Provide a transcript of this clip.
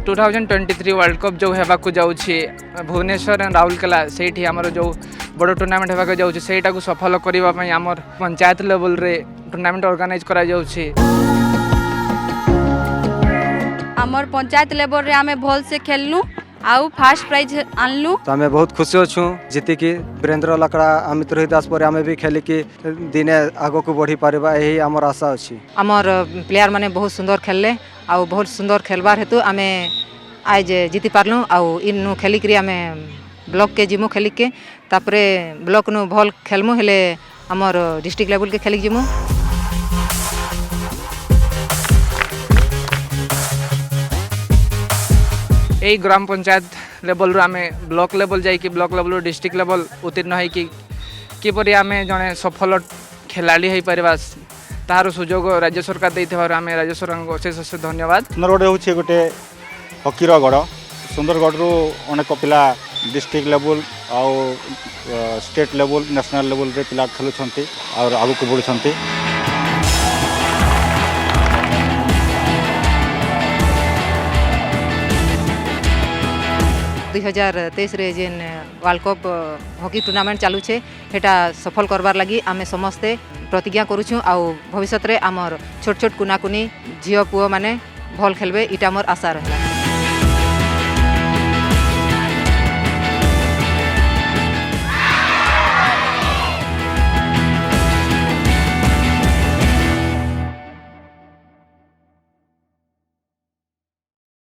2023 world cup जो हेबा को जाउछि भुवनेश्वर एंड राउरकेला सेठी हमर जो बड़ टूर्नामेंट हेबा को जाउछि सेटा को सफल करबा पई हमर पंचायत लेवल रे टूर्नामेंट ऑर्गेनाइज करा जाउछि। हमर पंचायत लेवल रे हमें भल से खेलनु आउ फर्स्ट प्राइज आनलु तो हमें बहुत खुशी अच्छु जीति की वीरेंद्र लकड़ा अमित रोहित दास पर आमे भी खेली कि दिने आगो को बढ़ी पारिबा यही हमर आशा अछि। हमर प्लेयर माने बहुत सुंदर खेलले आ बहुत सुंदर खेलबार हेतु आमे आज जीति पारलु आ इन खेली करी आमे ब्लॉक के जिमु खेली के तापरे ब्लॉक नु भल खेलमु हेले हमर डिस्ट्रिक्ट लेवल के खेली जिमु। यही ग्राम पंचायत लेवल रो आमे ब्लॉक लेवल जाई कि ब्लॉक लेवल डिस्ट्रिक्ट लेवल उत्तीर्ण है कि किपरि आमे जने सफल खिलाड़ी हो पारिबा तार सुजोग राज्य सरकार देइथिबार आमे राज्य सरकार को अशेष धन्यवाद। सुंदरगढ़ होछि गोटे हकीर गढ़ सुंदरगढ़ रु अनेक पिला डिस्ट्रिक्ट लेवल आउ स्टेट लेवल नेशनल लेवल रे पिला खेलुछंती और आगु को बढ़ुछंती। 2023 रे जेन वर्ल्ड कप हॉकी टूर्नामेंट चालू छे हेटा सफल करबार लगी आमे समस्ते प्रतिज्ञा करूछु आ भविष्य रे आमर छोट छोट कुना कुनी झियो पुओ माने भल खेलबे इटा मोर आशा रहला।